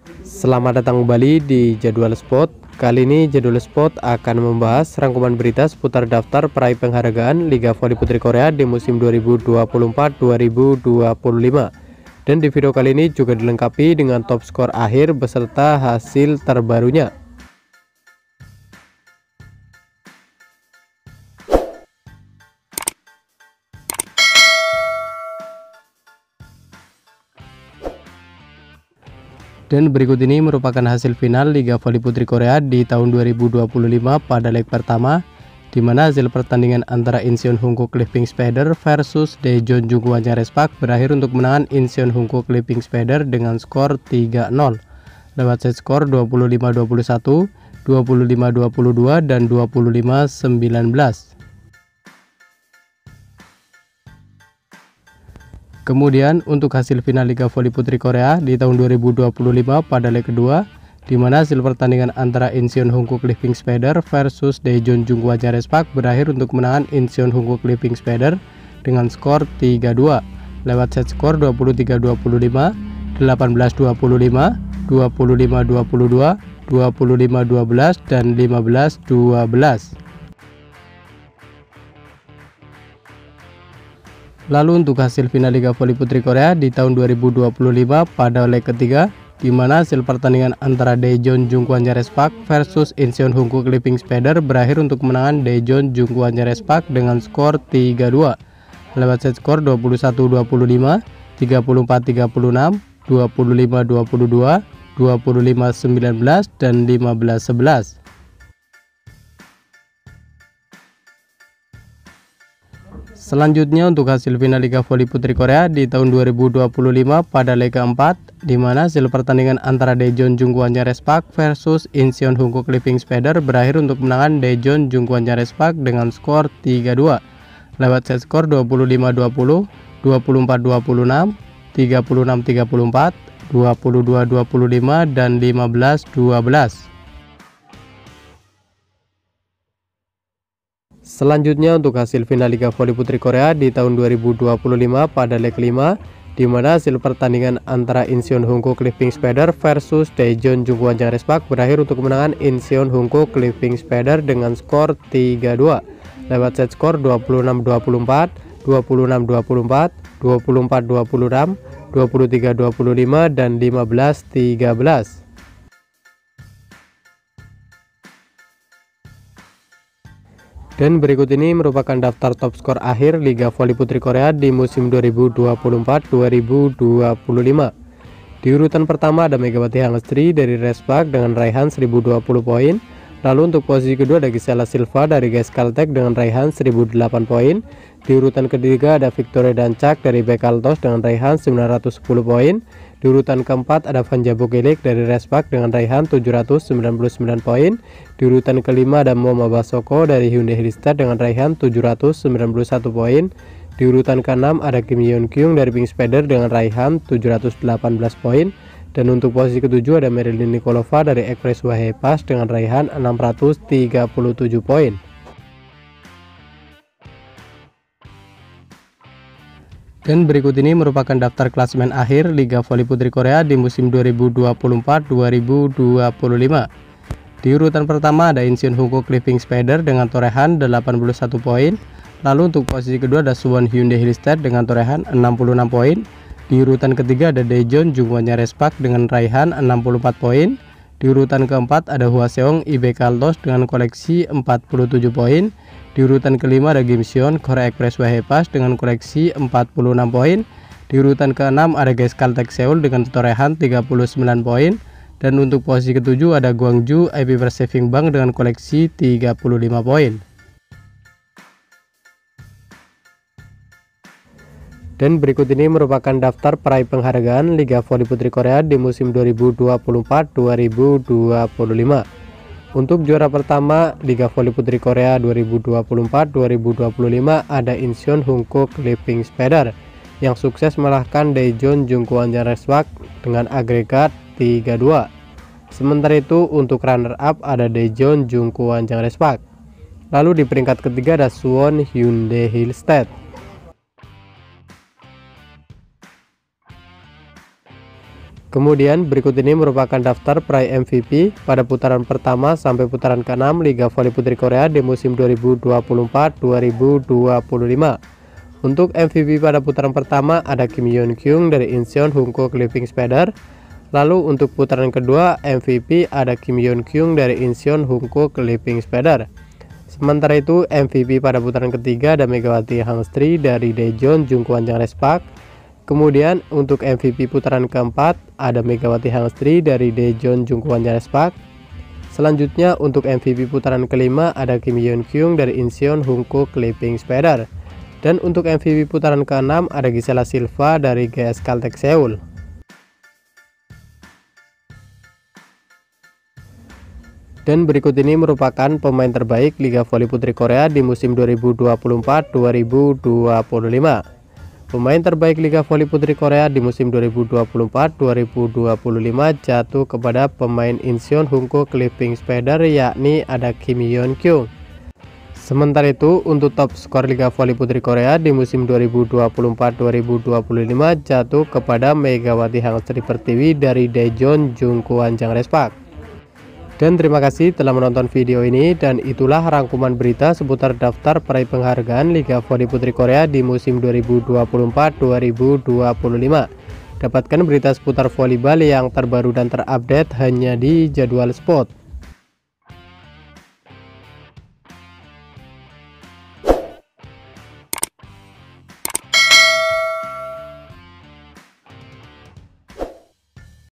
Selamat datang kembali di Jadwal Spot. Kali ini Jadwal Spot akan membahas rangkuman berita seputar daftar peraih penghargaan Liga Voli Putri Korea di musim 2024-2025. Dan di video kali ini juga dilengkapi dengan top skor akhir beserta hasil terbarunya. Dan berikut ini merupakan hasil final Liga Voli Putri Korea di tahun 2025 pada leg pertama, di mana hasil pertandingan antara Incheon Hongko Clipping Spider versus Daejeon Jungwon Respak berakhir untuk kemenangan Incheon Hongko Clipping Spider dengan skor 3-0 lewat set skor 25-21, 25-22 dan 25-19. Kemudian untuk hasil final Liga Voli Putri Korea di tahun 2025 pada leg kedua, di mana hasil pertandingan antara Incheon Hongko Clipping Spider versus Daejeon Jungwon Respak berakhir untuk kemenangan Incheon Hongko Clipping Spider dengan skor 3-2 lewat set skor 23-25, 18-25, 25-22, 25-12 dan 15-12. Lalu untuk hasil final Liga Voli Putri Korea di tahun 2025 pada leg ketiga, di mana hasil pertandingan antara Daejeon Jungwon Respak versus Incheon Hongko Clipping Spider berakhir untuk kemenangan Daejeon Jungwon Respak dengan skor 3-2 lewat set skor 21-25, 34-36, 25-22, 25-19 dan 15-11. Selanjutnya untuk hasil final Liga Voli Putri Korea di tahun 2025 pada leg keempat, di mana hasil pertandingan antara Daejeon Jungwon Respak versus Incheon Hongko Clipping Spider berakhir untuk kemenangan Daejeon Jungwon Respak dengan skor 3-2 lewat set skor 25-20, 24-26, 36-34, 22-25 dan 15-12. Selanjutnya untuk hasil final Liga Voli Putri Korea di tahun 2025 pada leg 5, di mana hasil pertandingan antara Incheon Hongko Clipping Spider versus Daejeon Jungwon Respak berakhir untuk kemenangan Incheon Hongko Clipping Spider dengan skor 3-2 lewat set skor 26-24, 26-24, 24-26, 23-25 dan 15-13. Dan berikut ini merupakan daftar top skor akhir Liga Voli Putri Korea di musim 2024-2025. Di urutan pertama ada Megawati Hangestri dari Respak dengan raihan 1020 poin. Lalu untuk posisi kedua ada Gisela Silva dari GS Caltech dengan raihan 1008 poin. Di urutan ketiga ada Victoria Dancak dari Bekaltos dengan raihan 910 poin. Di urutan keempat ada Vanja Bogelik dari Respak dengan raihan 799 poin. Di urutan kelima ada Moma Basoko dari Hyundai Hillstar dengan raihan 791 poin. Di urutan keenam ada Kim Yeon Kyung dari Pink Spider dengan raihan 718 poin. Dan untuk posisi ketujuh ada Marilyn Nikolova dari Express Wahepas dengan raihan 637 poin. Dan berikut ini merupakan daftar klasemen akhir Liga Voli Putri Korea di musim 2024-2025. Di urutan pertama ada Incheon Hongko Clipping Spider dengan torehan 81 poin. Lalu untuk posisi kedua ada Suwon Hyundai Hillstar dengan torehan 66 poin. Di urutan ketiga ada Daejeon Jungwon Respak dengan raihan 64 poin. Di urutan keempat ada Hwaseong IB Kaltos dengan koleksi 47 poin. Di urutan kelima ada Gimseon Korea Express Wahepas dengan koleksi 46 poin. Di urutan keenam ada GS Caltech Seoul dengan torehan 39 poin. Dan untuk posisi ketujuh ada Gwangju IP Saving Bank dengan koleksi 35 poin. Dan berikut ini merupakan daftar peraih penghargaan Liga Voli Putri Korea di musim 2024-2025. Untuk juara pertama Liga Voli Putri Korea 2024-2025 ada Incheon Hongko Clipping Spider yang sukses mengalahkan Daejeon Jungwon Respak dengan agregat 3-2. Sementara itu untuk runner up ada Daejeon Jungwon Respak. Lalu di peringkat ketiga ada Suwon Hyundai Hillstar. Kemudian berikut ini merupakan daftar peraih MVP pada putaran pertama sampai putaran ke-6 Liga Voli Putri Korea di musim 2024-2025. Untuk MVP pada putaran pertama ada Kim Yeon Kyung dari Incheon Hungko Clipping Spider. Lalu untuk putaran kedua MVP ada Kim Yeon Kyung dari Incheon Hungko Clipping Spider. Sementara itu MVP pada putaran ketiga ada Megawati Hangstri dari Daejeon Jungkwanjang Respak. Kemudian untuk MVP putaran keempat ada Megawati Hangstri dari Daejeon Jungkwanjang Respak. Selanjutnya untuk MVP putaran kelima ada Kim Yeon Kyung dari Incheon Hungko Clipping Spider. Dan untuk MVP putaran ke-6 ada Gisela Silva dari GS Caltech Seoul. Dan berikut ini merupakan pemain terbaik Liga Voli Putri Korea di musim 2024-2025. Pemain terbaik Liga Voli Putri Korea di musim 2024-2025 jatuh kepada pemain Incheon Hungko Clipping Spider, yakni ada Kim Yeon Kyung. Sementara itu untuk top skor Liga Voli Putri Korea di musim 2024-2025 jatuh kepada Megawati Hangstri Pertiwi dari Daejeon Jungkwanjang Respak. Dan terima kasih telah menonton video ini, dan itulah rangkuman berita seputar daftar peraih penghargaan Liga Voli Putri Korea di musim 2024-2025. Dapatkan berita seputar volleyball yang terbaru dan terupdate hanya di Jadwal Sport.